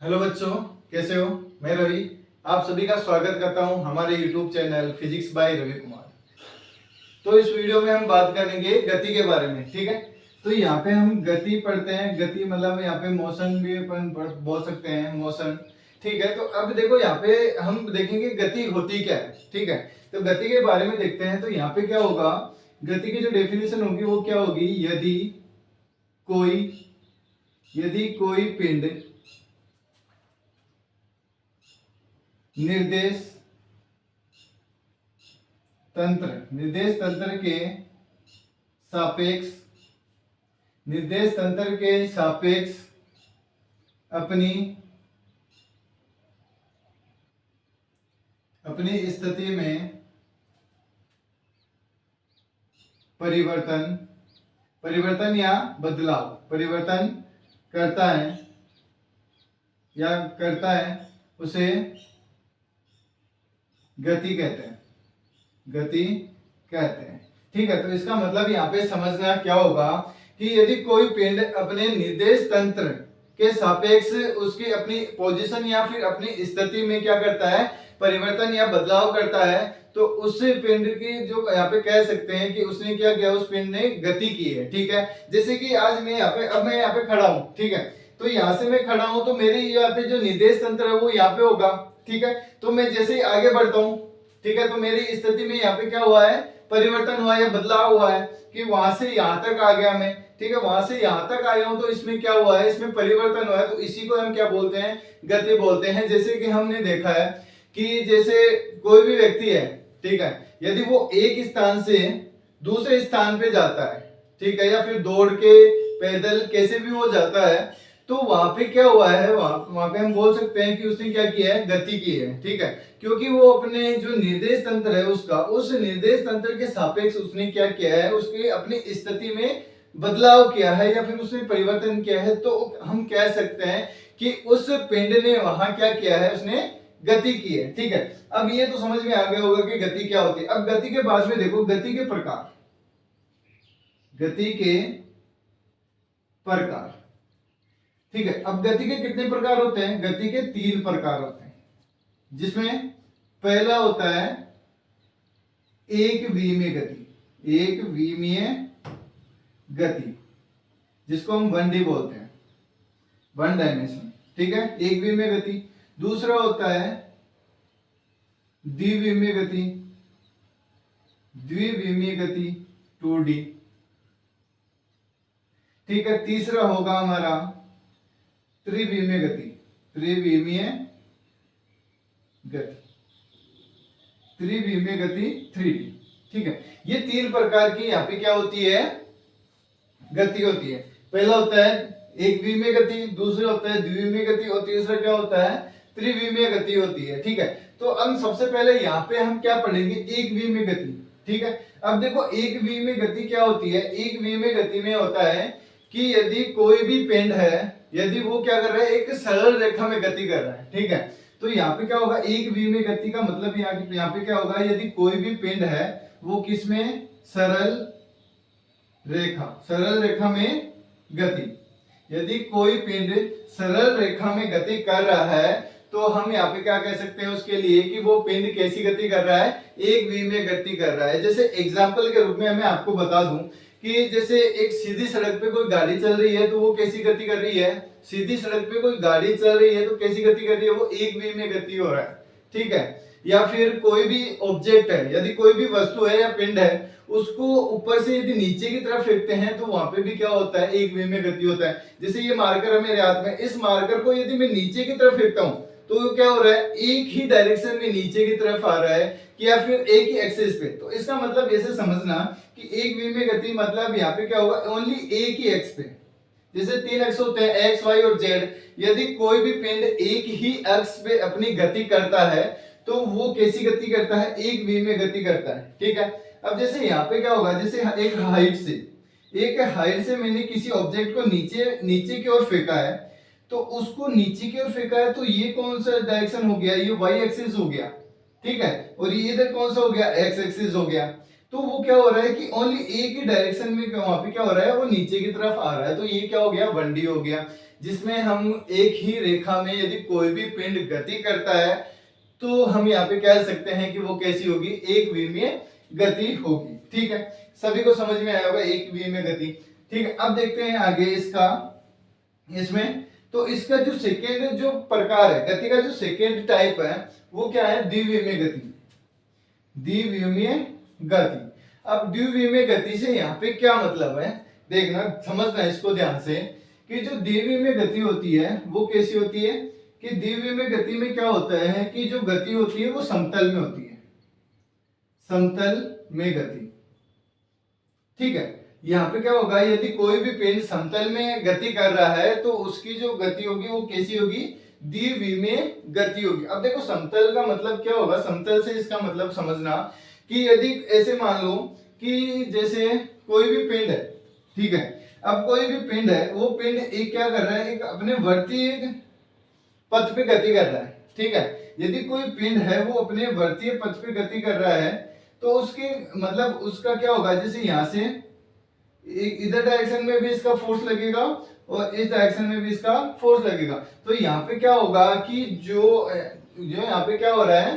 Hello बच्चों, कैसे हो? मैं रवि आप सभी का स्वागत करता हूं हमारे YouTube channel physics by Ravi Kumar. तो इस वीडियो में हम बात करेंगे गति के बारे में। ठीक है, तो यहाँ पे हम गति पढ़ते हैं। गति मतलब यहाँ पे मोशन भी अपन बोल सकते हैं, मोशन। ठीक है, तो अब देखो यहाँ पे हम देखेंगे गति होती क्या है। ठीक है, तो गति के बारे में देखते हैं। तो यहाँ पे क्या होगा, गति की जो डेफिनेशन होगी वो क्या होगी, यदि कोई पिंड निर्देश तंत्र के सापेक्ष अपनी स्थिति में परिवर्तन या बदलाव परिवर्तन करता है उसे गति कहते हैं। ठीक है, तो इसका मतलब यहाँ पे समझना क्या होगा कि यदि कोई पिंड अपने निर्देश तंत्र के सापेक्ष उसकी अपनी पोजीशन या फिर अपनी स्थिति में क्या करता है, परिवर्तन या बदलाव करता है, तो उस पिंड की जो यहाँ पे कह सकते हैं कि उसने क्या किया, उस पिंड ने गति की है। ठीक है, जैसे कि आज मैं यहाँ पे खड़ा हूँ। ठीक है, तो यहाँ से मैं खड़ा हूँ तो मेरे यहाँ पे जो निर्देश तंत्र है वो यहाँ पे होगा। ठीक है, तो मैं जैसे ही आगे बढ़ता हूँ, ठीक है, तो मेरी स्थिति में यहाँ पे क्या हुआ है, परिवर्तन हुआ है, बदलाव हुआ है कि वहां से यहाँ तक आ गया मैं। ठीक है, वहां से यहाँ तक आया हूं तो इसमें क्या हुआ है, इसमें परिवर्तन हुआ है। तो इसी को हम क्या बोलते हैं, गति बोलते हैं। जैसे कि हमने देखा है कि जैसे कोई भी व्यक्ति है, ठीक है, यदि वो एक स्थान से दूसरे स्थान पे जाता है, ठीक है, या फिर दौड़ के पैदल कैसे भी वो जाता है, तो वहां पे क्या हुआ है, वहां पे हम बोल सकते हैं कि उसने क्या किया है, गति की है। ठीक है, क्योंकि वो अपने जो निर्देश तंत्र है उसका, उस निर्देश तंत्र के सापेक्ष उसने क्या किया है, उसकी अपनी स्थिति में बदलाव किया है या फिर उसने परिवर्तन किया है। तो हम कह सकते हैं कि उस पिंड ने वहां क्या किया है, उसने गति की है। ठीक है, अब ये तो समझ में आ गया होगा कि गति क्या होती है। अब गति के बाद में देखो गति के प्रकार। ठीक है, अब गति के कितने प्रकार होते हैं, गति के 3 प्रकार होते हैं, जिसमें पहला होता है एक विमीय गति, जिसको हम 1D बोलते हैं, 1 डायमेंशन। ठीक है, एक विमीय गति। दूसरा होता है द्विविमीय गति 2D। ठीक है, तीसरा होगा हमारा त्रिविमीय गति 3D। ठीक है, ये 3 प्रकार की यहाँ पे क्या होती है, गति होती है। पहला होता है एक विमीय गति, दूसरा होता है द्विविमीय गति और तीसरा क्या होता है, त्रिविमीय गति होती है। ठीक है, तो हम सबसे पहले यहाँ पे हम क्या पढ़ेंगे, एक विमीय गति। ठीक है, अब देखो एक विमीय गति क्या होती है, एक विमीय गति में होता है कि यदि कोई भी पिंड है, यदि वो क्या कर रहा है, एक सरल रेखा में गति कर रहा है। ठीक है, तो यहाँ पे क्या होगा, एक विमीय गति का मतलब यहाँ पे क्या होगा, यदि कोई भी पिंड है वो किसमें, सरल रेखा में गति। यदि कोई पिंड सरल रेखा में गति कर रहा है तो हम यहाँ पे क्या कह सकते हैं उसके लिए कि वो पिंड कैसी गति कर रहा है, एक विमीय गति कर रहा है। जैसे एग्जांपल के रूप में मैं आपको बता दूं कि जैसे एक सीधी सड़क पे कोई गाड़ी चल रही है तो वो कैसी गति कर रही है, सीधी सड़क पे कोई गाड़ी चल रही है तो कैसी गति कर रही है, वो एक विमीय गति हो रहा है। ठीक है, या फिर कोई भी ऑब्जेक्ट है, यदि कोई भी वस्तु है या पिंड है, उसको ऊपर से यदि नीचे की तरफ फेंकते हैं तो वहां पे भी क्या होता है, एक विमीय गति होता है। जैसे ये मार्कर है मेरे हाथ में, इस मार्कर को यदि मैं नीचे की तरफ फेंकता हूं तो क्या हो रहा है, एक ही डायरेक्शन में नीचे की तरफ आ रहा है कि या फिर एक ही एक्सिस पे। तो इसका मतलब ऐसे समझना कि एक विमीय गति मतलब यहाँ पे क्या होगा, ओनली एक ही एक्स पे। जैसे 3 अक्ष होते हैं, एक्स वाई और जेड, यदि कोई भी पिंड एक ही अक्ष पे अपनी गति करता है तो वो कैसी गति करता है, एक विमीय गति करता है। ठीक है, अब जैसे यहाँ पे क्या होगा, जैसे एक हाइट से मैंने किसी ऑब्जेक्ट को नीचे की ओर फेंका है, तो उसको नीचे की ओर फेंका है तो ये कौन सा डायरेक्शन हो गया, ये वाई एक्सिस हो गया। ठीक है, और ये इधर कौन सा हो गया, एक्स एक्सिस हो गया। तो वो क्या हो रहा है कि ओनली एक ही डायरेक्शन में वहां पे क्या हो रहा है, वो नीचे की तरफ आ रहा है। तो ये क्या हो गया, 1D हो गया, जिसमें हम एक ही रेखा में यदि कोई भी पिंड गति करता है तो हम यहाँ पे कह सकते हैं कि वो कैसी होगी, एक विमीय गति होगी। ठीक है, सभी को समझ में आया होगा एक विमीय गति। ठीक है, अब देखते हैं आगे इसका, इसमें तो इसका जो सेकेंड जो प्रकार है गति का, जो सेकेंड टाइप है वो क्या है, द्विविमीय गति। द्विविमीय गति। अब द्विविमीय गति से यहाँ पे क्या मतलब है, देखना समझना इसको ध्यान से, कि जो द्विविमीय गति होती है वो कैसी होती है, कि द्विविमीय गति में क्या होता है कि जो गति होती है वो समतल में होती है, समतल में गति। ठीक है, यहाँ पे क्या होगा, यदि कोई भी पिंड समतल में गति कर रहा है तो उसकी जो गति होगी वो कैसी होगी, द्विविमीय गति होगी। अब देखो समतल का मतलब क्या होगा, समतल से इसका मतलब समझना कि यदि ऐसे मान लो कि जैसे कोई भी पिंड है, ठीक है, अब कोई भी पिंड है, वो पिंड एक क्या कर रहा है, एक अपने वर्तीय पथ पे गति कर रहा है। ठीक है, यदि कोई पिंड है वो अपने वर्तीय पथ पे गति कर रहा है तो उसके मतलब उसका क्या होगा, जैसे यहाँ से इधर डायरेक्शन में भी इसका फोर्स लगेगा और इस डायरेक्शन में भी इसका फोर्स लगेगा। तो यहाँ पे क्या होगा कि जो यहाँ पे क्या हो रहा है,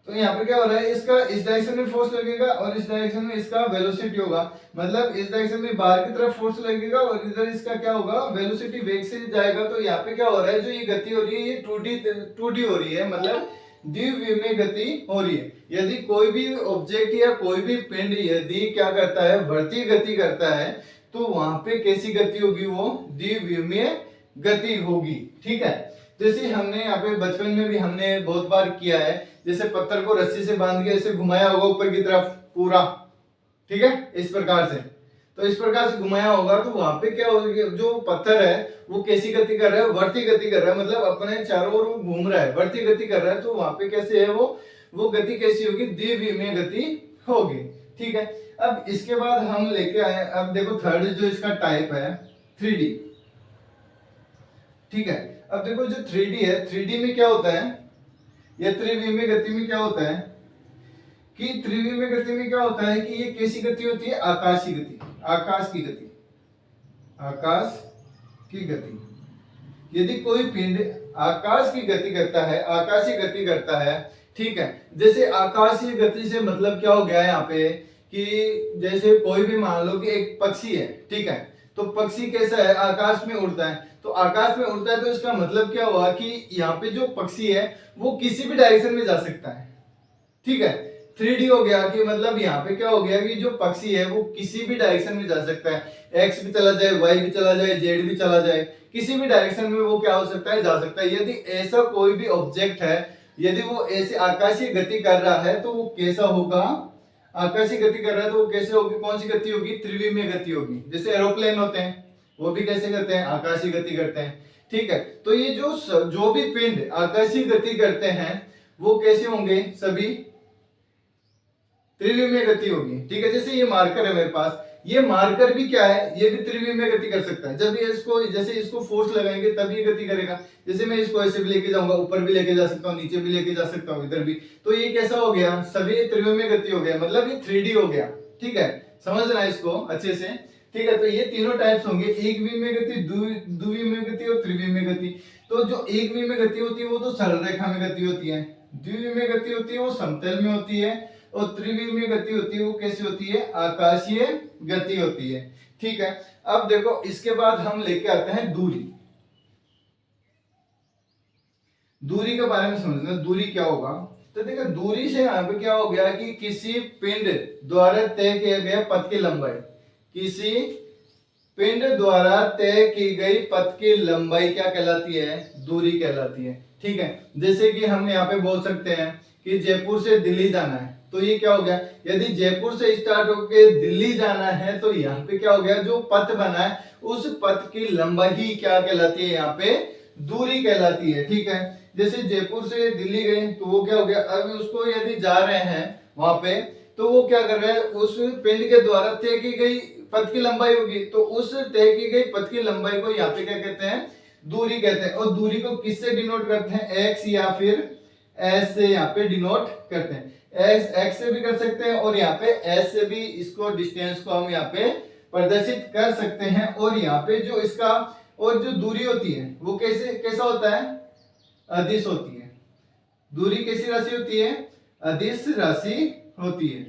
तो यहाँ पे क्या हो रहा है, इसका इस डायरेक्शन में फोर्स लगेगा और इस डायरेक्शन में इसका वेलोसिटी होगा, मतलब इस डायरेक्शन में बाहर की तरफ फोर्स लगेगा और इधर इसका क्या होगा, वेलोसिटी वेग से जाएगा। तो यहाँ पे क्या हो रहा है, जो ये गति हो रही है ये 2D हो रही है, मतलब द्विविमीय गति हो रही है। यदि कोई भी ऑब्जेक्ट या कोई भी पिंड यदि क्या करता है, वर्तीय गति करता है तो वहां पे कैसी गति होगी, वो द्विविमीय गति होगी। ठीक है, जैसे हमने यहाँ पे बचपन में भी हमने बहुत बार किया है, जैसे पत्थर को रस्सी से बांध के ऐसे घुमाया होगा ऊपर की तरफ पूरा, ठीक है, इस प्रकार से, तो इस प्रकार से घुमाया होगा तो वहां पे क्या होगा, जो पत्थर है वो कैसी गति कर रहा है, वर्तीय गति कर रहा है, मतलब अपने चारों ओर घूम रहा है, वर्तीय गति कर रहा है। तो वहां पे कैसे है वो गति कैसी होगी, द्विविमीय गति होगी। ठीक है, अब इसके बाद हम लेके आए, अब देखो थर्ड जो इसका टाइप है 3D। ठीक है, अब देखो जो 3D है, 3D में क्या होता है, या त्रिविमीय गति में क्या होता है कि त्रिविमीय गति में क्या होता है कि ये कैसी गति होती है, आकाशीय गति, आकाश की गति, आकाश की गति। यदि कोई पिंड आकाश की गति करता है, आकाशीय गति करता है, ठीक है, जैसे आकाशीय गति से मतलब क्या हो गया है यहाँ पे कि जैसे कोई भी मान लो कि एक पक्षी है, ठीक है, तो पक्षी कैसा है, आकाश में उड़ता है, तो आकाश में उड़ता है तो इसका मतलब क्या हुआ कि यहाँ पे जो पक्षी है वो किसी भी डायरेक्शन में जा सकता है। ठीक है, 3D हो गया कि मतलब यहाँ पे क्या हो गया कि जो पक्षी है वो किसी भी डायरेक्शन में जा सकता है, एक्स भी चला जाए, वाई भी चला जाए, जेड भी चला जाए, किसी भी डायरेक्शन में वो क्या हो सकता है, जा सकता है। यदि ऐसा कोई भी ऑब्जेक्ट है, यदि वो ऐसे आकाशीय गति कर रहा है तो वो कैसा होगा, आकाशीय गति कर रहा है तो वो कैसे होगी, कौन सी गति होगी, त्रिविमीय गति होगी। जैसे एरोप्लेन होते हैं वो भी कैसे करते हैं, आकाशीय गति करते हैं। ठीक है, तो ये जो भी पिंड आकाशीय गति करते हैं वो कैसे होंगे, सभी त्रिविमीय गति होगी। ठीक है, जैसे ये मार्कर है मेरे पास, ये मार्कर भी क्या है, ये भी त्रिविमीय गति कर सकता है। जब ये इसको जैसे इसको फोर्स लगाएंगे तब ये गति करेगा। जैसे मैं इसको ऐसे भी लेके जाऊंगा, ऊपर भी लेके जा सकता हूँ, नीचे भी लेके जा सकता हूँ, इधर भी, तो ये कैसा हो गया, सभी त्रिविमीय गति हो गया, मतलब ये 3D हो गया। ठीक है, समझना इसको अच्छे से। ठीक है, तो ये तीनों टाइप्स होंगे, एक विमीय गति, द्विविमीय गति और त्रिविमीय गति। तो जो एक विमीय गति होती है वो तो सरल रेखा में गति होती है, द्विविमीय गति होती है वो समतल में होती है, और त्रिविमीय गति होती है वो कैसी होती है, आकाशीय गति होती है। ठीक है, अब देखो इसके बाद हम लेके आते हैं दूरी। दूरी के बारे में समझना, दूरी क्या होगा, तो देखो दूरी से यहाँ पे क्या हो गया कि किसी पिंड द्वारा तय किए गए पथ की लंबाई, किसी पिंड द्वारा तय की गई पथ की लंबाई क्या कहलाती है, दूरी कहलाती है। ठीक है, जैसे कि हम यहाँ पे बोल सकते हैं कि जयपुर से दिल्ली जाना है, तो ये क्या हो गया, यदि जयपुर से स्टार्ट होके दिल्ली जाना है तो यहाँ पे क्या हो गया, जो पथ बना है उस पथ की लंबाई क्या कहलाती है, यहाँ पे दूरी कहलाती है। ठीक है, जैसे जयपुर से दिल्ली गए तो वो क्या हो गया, अब उसको यदि जा रहे हैं वहां पे तो वो क्या कर रहे हैं, उस पिंड के द्वारा तय की गई पथ की लंबाई होगी, तो उस तय की गई पथ की लंबाई को यहाँ पे क्या कहते हैं, दूरी कहते हैं। और दूरी को किससे डिनोट करते हैं, एक्स या फिर एस से यहाँ पे डिनोट करते हैं। एक्स से भी कर सकते हैं और यहाँ पे एस से भी इसको डिस्टेंस को हम यहाँ पे प्रदर्शित कर सकते हैं। और यहाँ पे जो इसका और जो दूरी होती है वो कैसा होता है, अदिश होती है। दूरी कैसी राशि होती है, अदिश राशि होती है।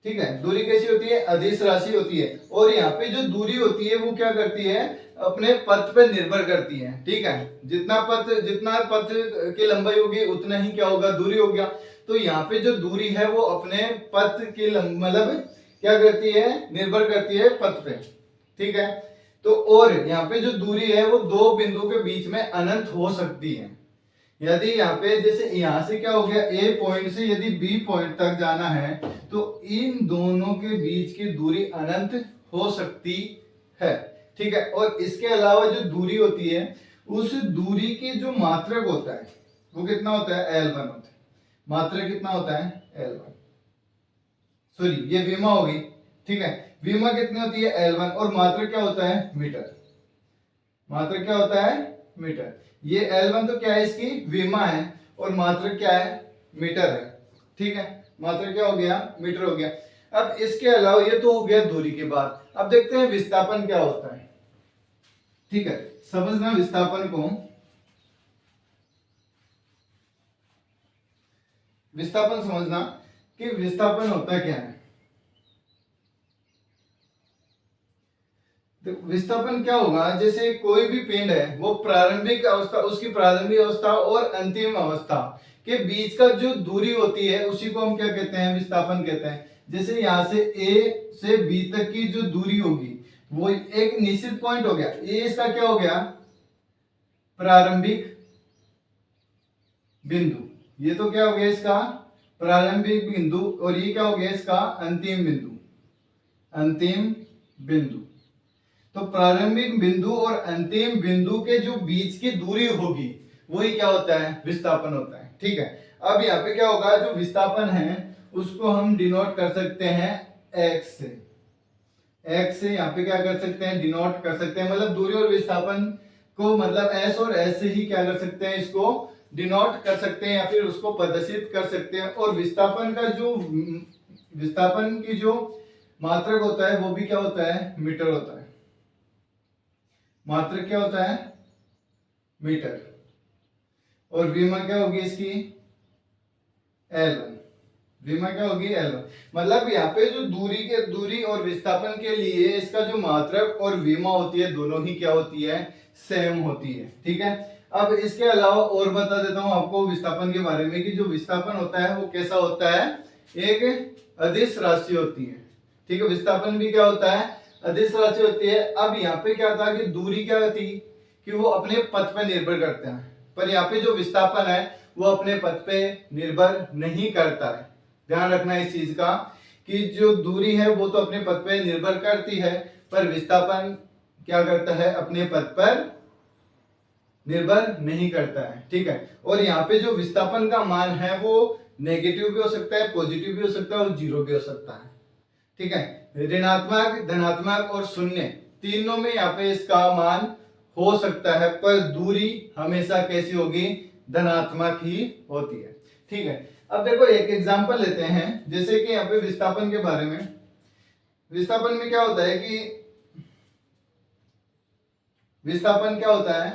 ठीक है, दूरी कैसी होती है, अदिश राशि होती है। और यहाँ पे जो दूरी होती है वो क्या करती है, अपने पथ पे निर्भर करती है। ठीक है, जितना पथ की लंबाई होगी उतना ही क्या होगा, दूरी हो गया। तो यहाँ पे जो दूरी है वो अपने पथ की मतलब क्या करती है, निर्भर करती है पथ पे। ठीक है, तो और यहाँ पे जो दूरी है वो दो बिंदु के बीच में अनंत हो सकती है। यदि यहाँ पे जैसे यहाँ से क्या हो गया, ए पॉइंट से यदि बी पॉइंट तक जाना है तो इन दोनों के बीच की दूरी अनंत हो सकती है। ठीक है, और इसके अलावा जो दूरी होती है उस दूरी के जो मात्रक होता है वो कितना होता है, L1 होता है। मात्रक कितना होता है, L1। सॉरी, ये विमा होगी। ठीक है, विमा कितनी होती है, L1। और मात्रक क्या होता है, मीटर। मात्रक क्या होता है, मीटर। ये L1 तो क्या है, इसकी विमा है। और मात्रक क्या है, मीटर है। ठीक है, मात्रक क्या हो गया, मीटर हो गया। अब इसके अलावा ये तो हो गया दूरी की बात। अब देखते हैं विस्थापन क्या होता है। ठीक है, समझना विस्थापन को। विस्थापन समझना कि विस्थापन होता क्या है। तो विस्थापन क्या होगा, जैसे कोई भी पिंड है वो प्रारंभिक अवस्था, उसकी प्रारंभिक अवस्था और अंतिम अवस्था के बीच का जो दूरी होती है उसी को हम क्या कहते हैं, विस्थापन कहते हैं। जैसे यहां से ए से बी तक की जो दूरी होगी वो एक निश्चित पॉइंट हो गया, ये इसका क्या हो गया, प्रारंभिक बिंदु। ये तो क्या हो गया इसका प्रारंभिक बिंदु, और ये क्या हो गया इसका अंतिम बिंदु। अंतिम बिंदु, तो प्रारंभिक बिंदु और अंतिम बिंदु के जो बीच की दूरी होगी वही क्या होता है, विस्थापन होता है। ठीक है, अब यहाँ पे क्या होगा, जो विस्थापन है उसको हम डिनोट कर सकते हैं x से। x से यहाँ पे क्या कर सकते हैं, डिनोट कर सकते हैं। मतलब दूरी और विस्थापन को मतलब s और s से ही क्या कर सकते हैं, इसको डिनोट कर सकते हैं या फिर उसको प्रदर्शित कर सकते हैं। और विस्थापन का जो विस्थापन की जो मात्रक होता है वो भी क्या होता है, मीटर होता है। मात्रक क्या होता है, मीटर। और विमा क्या होगी इसकी, L1। विमा क्या होगी, L1। मतलब यहाँ पे जो दूरी और विस्थापन के लिए इसका जो मात्रक और विमा होती है दोनों ही क्या होती है, सेम होती है। ठीक है, अब इसके अलावा और बता देता हूं आपको विस्थापन के बारे में कि जो विस्थापन होता है वो कैसा होता है, एक अदिश राशि होती है। ठीक है, विस्थापन भी क्या होता है, अदिश राशि होती है। अब यहाँ पे क्या था कि दूरी क्या थी कि वो अपने पथ पे निर्भर करते हैं, पर यहाँ पे जो विस्थापन है वो अपने पथ पे निर्भर नहीं करता है। ध्यान रखना इस चीज का कि जो दूरी है वो तो अपने पथ पे निर्भर करती है, पर विस्थापन क्या करता है, अपने पथ पर निर्भर नहीं करता है। ठीक है, और यहाँ पे जो विस्थापन का मान है वो नेगेटिव भी हो सकता है, पॉजिटिव भी हो सकता है और जीरो भी हो सकता है। ठीक है, ऋणात्मक, धनात्मक और शून्य तीनों में यहाँ पे इसका मान हो सकता है, पर दूरी हमेशा कैसी होगी, धनात्मक ही होती है। ठीक है, अब देखो एक एग्जांपल लेते हैं। जैसे कि यहाँ पे विस्थापन के बारे में, विस्थापन में क्या होता है कि विस्थापन क्या होता है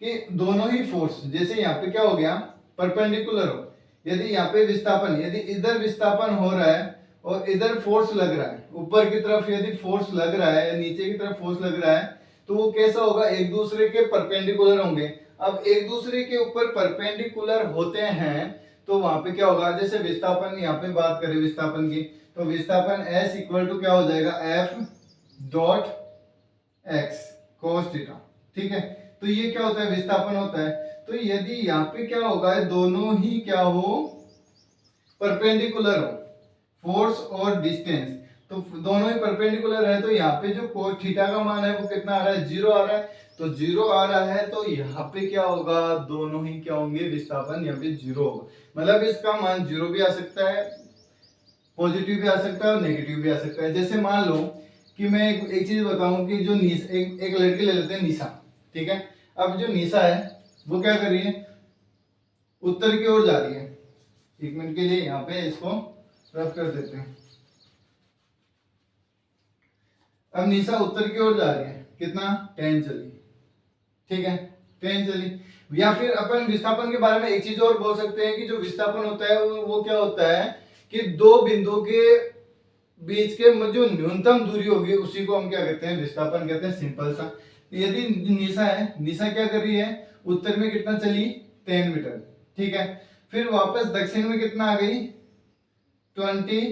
कि दोनों ही फोर्स, जैसे यहाँ पे क्या हो गया, परपेंडिकुलर हो, यदि यहाँ पे विस्थापन, यदि इधर विस्थापन हो रहा है और इधर फोर्स लग रहा है, ऊपर की तरफ यदि फोर्स लग रहा है या नीचे की तरफ फोर्स लग रहा है, तो वो कैसा होगा, एक दूसरे के परपेंडिकुलर होंगे। अब एक दूसरे के ऊपर परपेंडिकुलर होते हैं तो वहां पे क्या होगा, जैसे विस्थापन, यहाँ पे बात करें विस्थापन की, तो विस्थापन S इक्वल टू क्या हो जाएगा, F dot x cos theta. ठीक है, तो ये क्या होता है, विस्थापन होता है। तो यदि यहाँ पे क्या होगा, दोनों ही क्या हो, परपेंडिकुलर हो, फोर्स और डिस्टेंस, तो दोनों ही परपेंडिकुलर है, तो यहाँ पे जो cos थीटा का मान है वो कितना आ रहा है, जीरो आ रहा है। तो जीरो आ रहा है तो यहाँ पे क्या होगा, दोनों ही क्या होंगे, विस्थापन यहाँ पे जीरो होगा। मतलब इसका मान जीरो भी आ सकता है, पॉजिटिव भी आ सकता है और नेगेटिव भी आ सकता है। जैसे मान लो कि मैं एक चीज बताऊं कि जो एक लड़की ले लेते हैं निशा। ठीक है, अब जो निशा है वो क्या कर रही है, उत्तर की ओर जा रही है। 1 मिनट के लिए यहाँ पे इसको रफ कर देते हैं। अब निशा उत्तर की ओर जा रही है, कितना 10 चली, ठीक है 10 चली। या फिर अपन विस्थापन के बारे में एक चीज और बोल सकते हैं कि जो विस्थापन होता है वो क्या होता है कि दो बिंदुओं के बीच के जो न्यूनतम दूरी होगी उसी को हम क्या कहते हैं, विस्थापन कहते हैं, सिंपल सा। यदि निशा है, निशा क्या कर रही है, उत्तर में कितना चली 10 मीटर, ठीक है। फिर वापस दक्षिण में कितना आ गई 20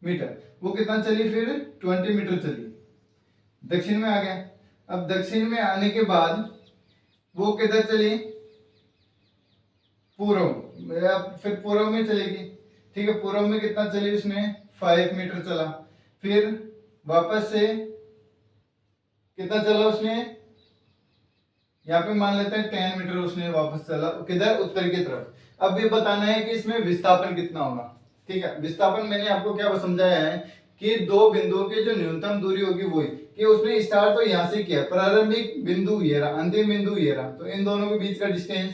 मीटर, वो कितना चली, फिर 20 मीटर चली, दक्षिण में आ गया। अब दक्षिण में आने के बाद वो किधर चली, पूर्व, फिर पूर्व में चलेगी, ठीक है। पूर्व में कितना चली उसने 5 मीटर चला। फिर वापस से कितना चला उसने, यहाँ पे मान लेते हैं 10 मीटर उसने वापस चला, किधर, उत्तर की तरफ। अब ये बताना है कि इसमें विस्थापन कितना होगा, ठीक है। विस्थापन मैंने आपको क्या समझाया है कि दो बिंदुओं की जो न्यूनतम दूरी होगी वही, कि उसने स्टार्ट तो यहाँ से किया, प्रारंभिक बिंदु ये रहा, अंतिम बिंदु ये रहा, तो इन दोनों के बीच का डिस्टेंस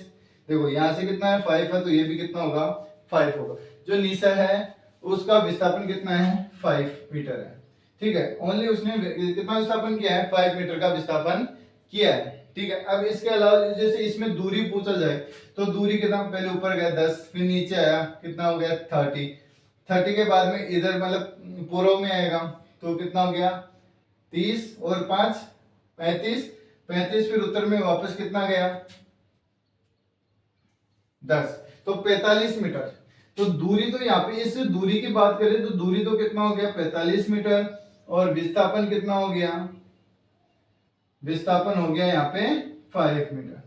देखो यहाँ से कितना है 5 है, तो ये भी कितना होगा 5 होगा। जो निशा है उसका विस्थापन कितना है 5 मीटर है, ठीक है। ओनली उसने कितना विस्थापन किया है 5 मीटर का विस्थापन किया है, ठीक है। अब इसके अलावा जैसे इसमें दूरी पूछा जाए तो दूरी कितना, पहले ऊपर गया 10, फिर नीचे आया कितना हो गया 30 के बाद में इधर मतलब पूर्व में आएगा तो कितना हो गया 30 और 5 35, फिर उत्तर में वापस कितना गया 10, तो 45 मीटर। तो दूरी तो यहाँ पे इस दूरी की बात करें तो दूरी तो कितना हो गया 45 मीटर, और विस्थापन कितना हो गया, विस्थापन हो गया यहाँ पे 5 मीटर,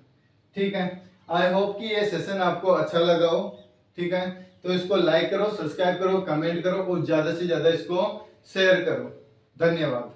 ठीक है। आई होप कि ये सेशन आपको अच्छा लगा हो, ठीक है। तो इसको लाइक करो, सब्सक्राइब करो, कमेंट करो और ज्यादा से ज्यादा इसको शेयर करो। धन्यवाद।